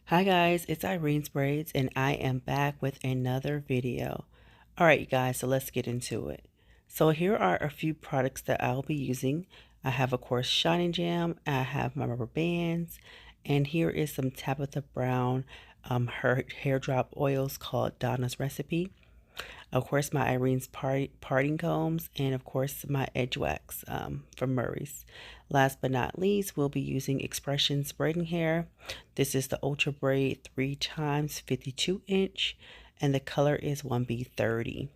Hi guys, it's Irene's Braids and I am back with another video. Alright you guys, so let's get into it. So here are a few products that I'll be using. I have of course Shining Jam, I have my rubber bands, and here is some Tabitha Brown her hair drop oils called Donna's Recipe. Of course my Irene's parting combs, and of course my edge wax from Murray's. Last but not least, we'll be using Expressions braiding hair. This is the Ultra Braid 3 times 52 inch, and the color is 1B30.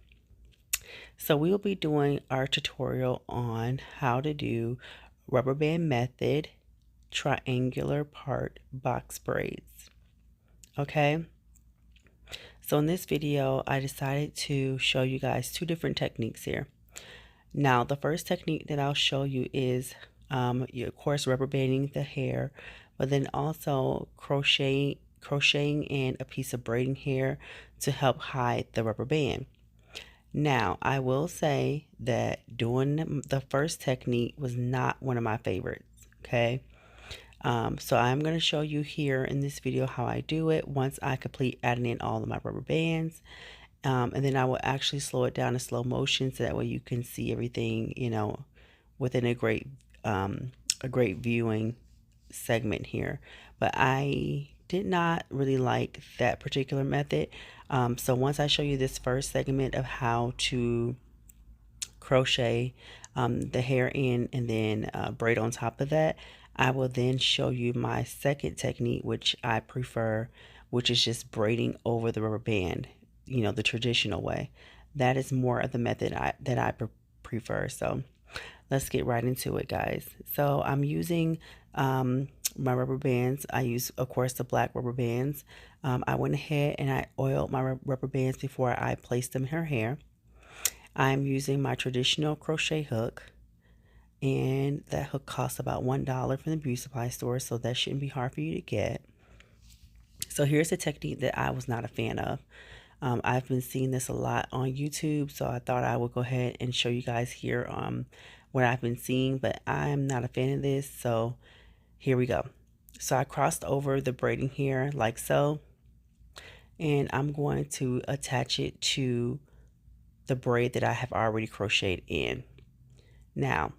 So we'll be doing our tutorial on how to do rubber band method triangular part box braids. Okay. So in this video, I decided to show you guys two different techniques here. Now, the first technique that I'll show you is, of course, rubber banding the hair, but then also crocheting in a piece of braiding hair to help hide the rubber band. Now, I will say that doing the first technique was not one of my favorites, okay? So I'm going to show you here in this video how I do it once I complete adding in all of my rubber bands. And then I will actually slow it down in slow motion so that way you can see everything, within a great viewing segment here. But I did not really like that particular method. So once I show you this first segment of how to crochet the hair in and then braid on top of that, I will then show you my second technique, which I prefer, which is just braiding over the rubber band, the traditional way. That is more of the method that I prefer. So let's get right into it, guys. So I'm using my rubber bands. I use, of course, the black rubber bands. I went ahead and I oiled my rubber bands before I placed them in her hair. I'm using my traditional crochet hook, and that hook costs about $1 from the beauty supply store, so that shouldn't be hard for you to get. So here's a technique that I was not a fan of. I've been seeing this a lot on YouTube, so I thought I would go ahead and show you guys here what I've been seeing, but I'm not a fan of this, so here we go. So I crossed over the braiding hair like so, and I'm going to attach it to the braid that I have already crocheted in. Now,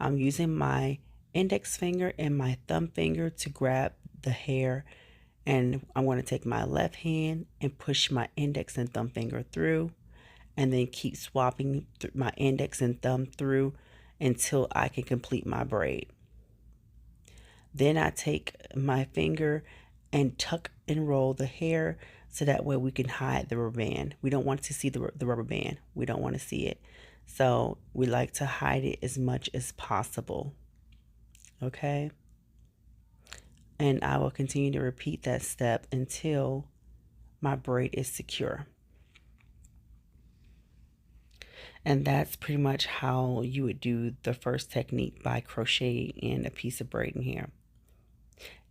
I'm using my index finger and my thumb finger to grab the hair, and I'm going to take my left hand and push my index and thumb finger through, and then keep swapping my index and thumb through until I can complete my braid. Then I take my finger and tuck and roll the hair so that way we can hide the rubber band. We don't want to see the rubber band. We don't want to see it. So we like to hide it as much as possible. Okay. And I will continue to repeat that step until my braid is secure. And that's pretty much how you would do the first technique, by crocheting in a piece of braiding hair.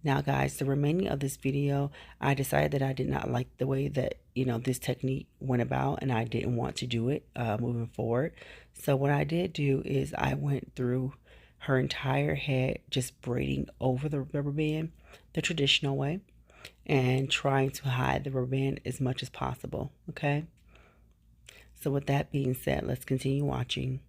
Now guys, the remaining of this video, I decided that I did not like the way that, this technique went about, and I didn't want to do it moving forward. So what I did do is I went through her entire head, just braiding over the rubber band the traditional way and trying to hide the rubber band as much as possible. Okay. So with that being said, let's continue watching.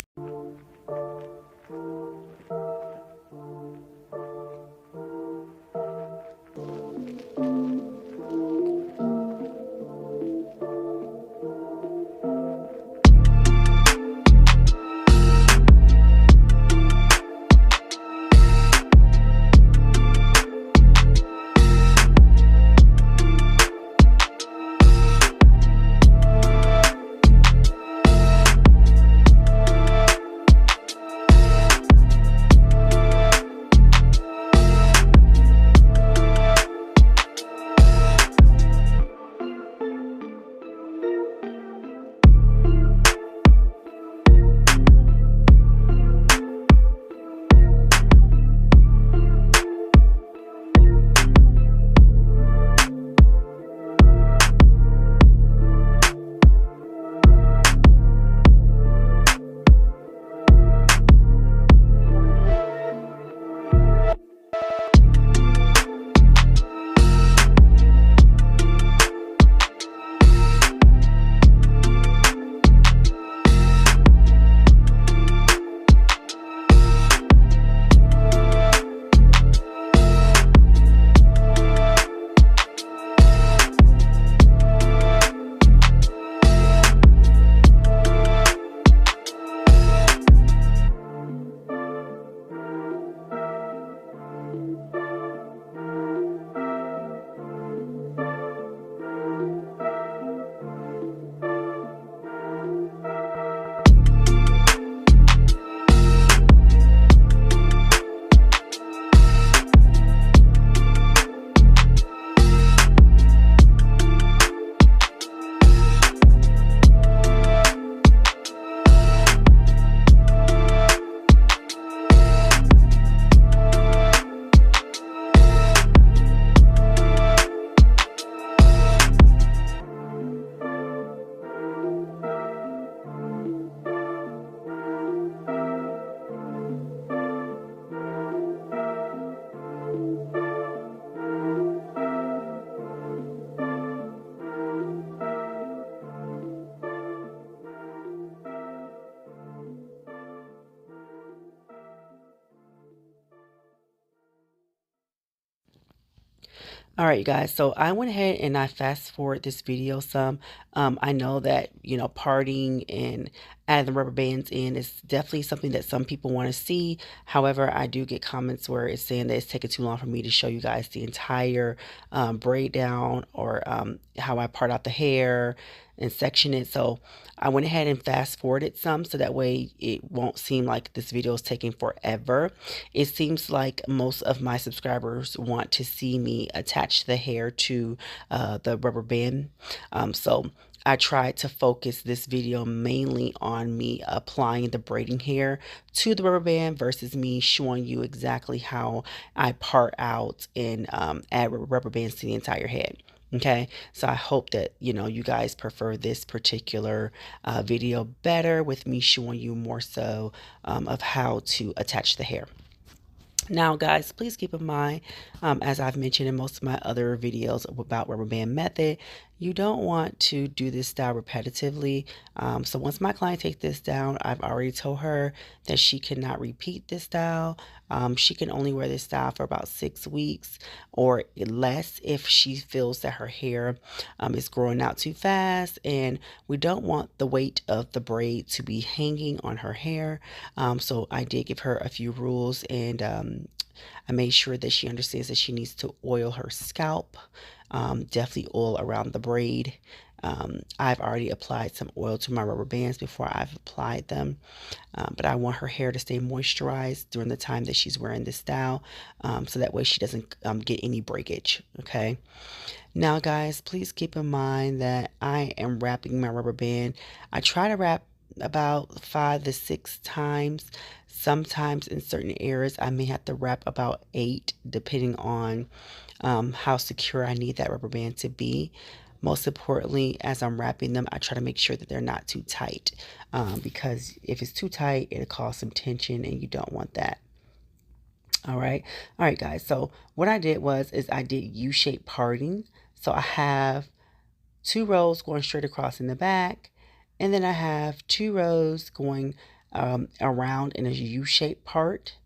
All right, you guys. So I went ahead and I fast forward this video some. I know that, parting and adding the rubber bands in is definitely something that some people want to see. However, I do get comments where it's saying that it's taking too long for me to show you guys the entire braid down or how I part out the hair and section it. So I went ahead and fast forwarded some so that way it won't seem like this video is taking forever. It seems like most of my subscribers want to see me attach the hair to the rubber band. So I tried to focus this video mainly on me applying the braiding hair to the rubber band versus me showing you exactly how I part out and add rubber bands to the entire head. Okay, so I hope that you guys prefer this particular video better with me showing you more so of how to attach the hair. Now, guys, please keep in mind, as I've mentioned in most of my other videos about rubber band method, you don't want to do this style repetitively. So once my client takes this down, I've already told her that she cannot repeat this style. She can only wear this style for about 6 weeks or less if she feels that her hair is growing out too fast, and we don't want the weight of the braid to be hanging on her hair. So I did give her a few rules, and I made sure that she understands that she needs to oil her scalp, definitely oil around the braid. I've already applied some oil to my rubber bands before I've applied them, but I want her hair to stay moisturized during the time that she's wearing this style, so that way she doesn't get any breakage. Okay. Now, guys, please keep in mind that I am wrapping my rubber band. I try to wrap about 5 to 6 times. Sometimes in certain areas I may have to wrap about 8, depending on how secure I need that rubber band to be. Most importantly, as I'm wrapping them, I try to make sure that they're not too tight, because if it's too tight, it'll cause some tension, and you don't want that. All right, guys. So what I did is I did U-shaped parting. So I have 2 rows going straight across in the back, and then I have 2 rows going around in a U-shaped part,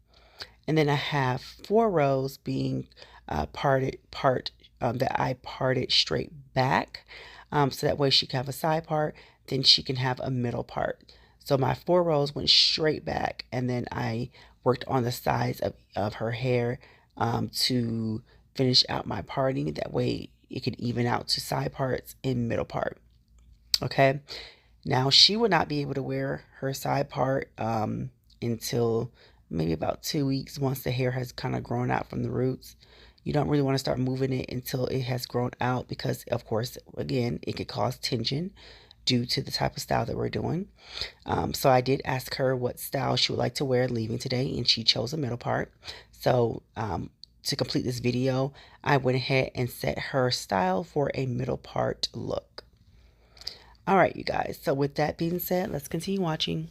and then I have 4 rows being that I parted straight back, so that way she can have a side part, then she can have a middle part. So my 4 rows went straight back, and then I worked on the sides of her hair to finish out my parting. That way it could even out to side parts and middle part. Okay, now she would not be able to wear her side part until maybe about 2 weeks, once the hair has kind of grown out from the roots. You don't really want to start moving it until it has grown out, because of course, again, it could cause tension due to the type of style that we're doing. So I did ask her what style she would like to wear leaving today, and she chose a middle part. So to complete this video, I went ahead and set her style for a middle part look. All right, you guys. So with that being said, let's continue watching.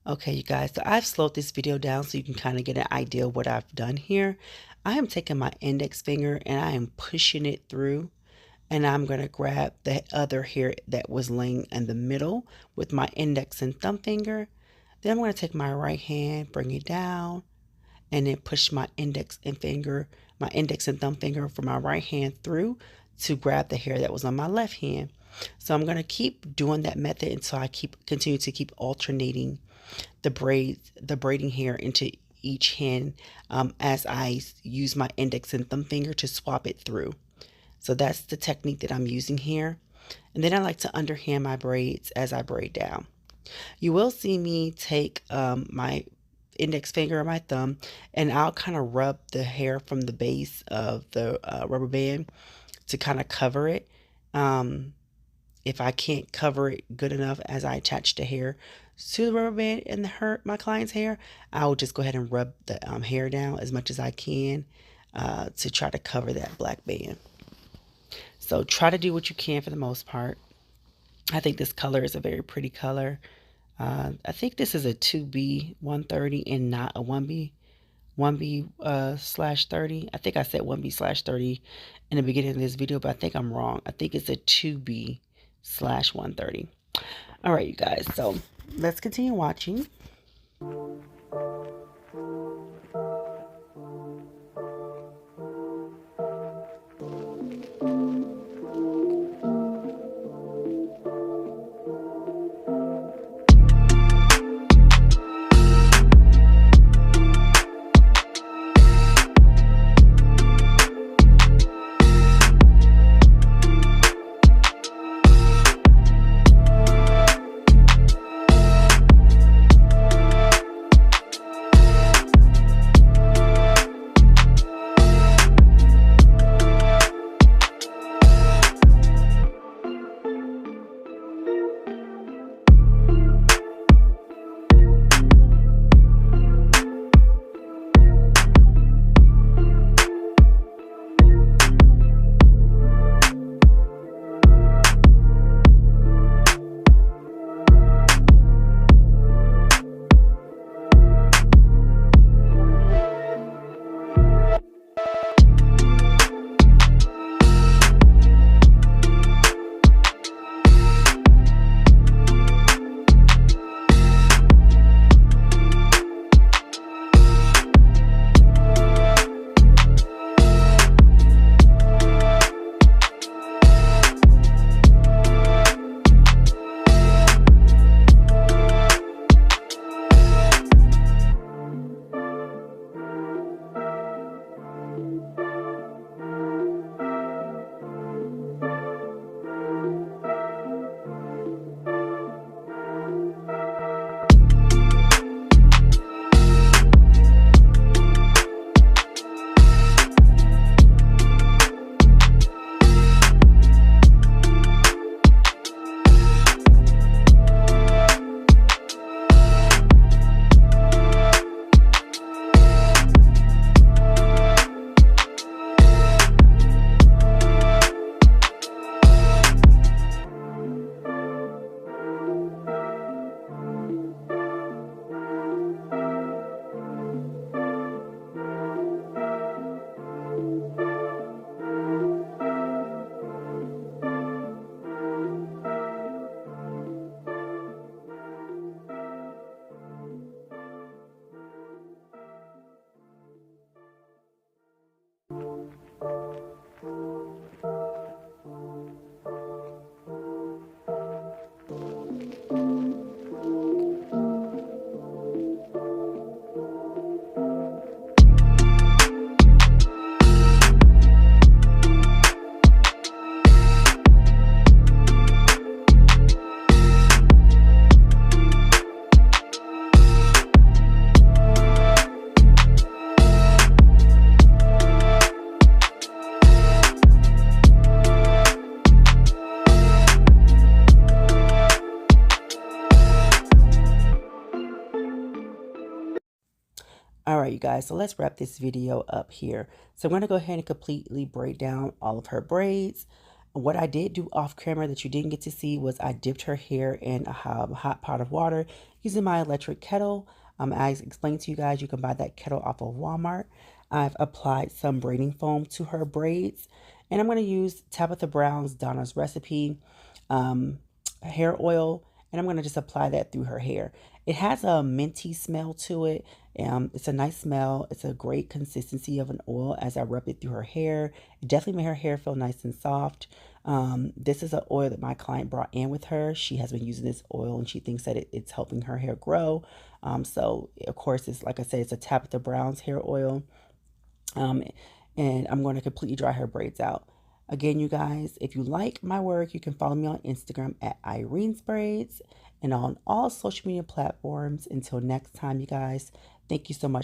Okay, you guys, so I've slowed this video down so you can kind of get an idea of what I've done here. I am taking my index finger and I am pushing it through, and I'm going to grab the other hair that was laying in the middle with my index and thumb finger. Then I'm going to take my right hand, bring it down, and then push my index and thumb finger from my right hand through to grab the hair that was on my left hand. So I'm going to keep doing that method until I continue to keep alternating the braiding hair into each hand as I use my index and thumb finger to swap it through. So that's the technique that I'm using here. And then I like to underhand my braids as I braid down. You will see me take my index finger and my thumb, and I'll kind of rub the hair from the base of the rubber band to kind of cover it. If I can't cover it good enough as I attach the hair to the rubber band and my client's hair, I will just go ahead and rub the hair down as much as I can to try to cover that black band. So try to do what you can for the most part. I think this color is a very pretty color. I think this is a 2B 130 and not a 1B slash 30. I think I said 1B slash 30 in the beginning of this video, but I think I'm wrong. I think it's a 2B slash 130. All right, you guys. So let's continue watching. All right, you guys, so let's wrap this video up here. So I'm going to go ahead and completely braid down all of her braids. What I did do off camera that you didn't get to see was I dipped her hair in a hot pot of water using my electric kettle. As I explained to you guys, you can buy that kettle off of Walmart. I've applied some braiding foam to her braids, and I'm going to use Tabitha Brown's Donna's Recipe hair oil, and I'm going to just apply that through her hair. It has a minty smell to it. It's a nice smell. It's a great consistency of an oil as I rub it through her hair. It definitely made her hair feel nice and soft. This is an oil that my client brought in with her. She has been using this oil and she thinks that it's helping her hair grow. So of course, it's like I said, it's a Tabitha Brown's hair oil. Um, and I'm going to completely dry her braids out. Again, you guys, if you like my work, you can follow me on Instagram at Irene's Braids and on all social media platforms. Until next time, you guys, thank you so much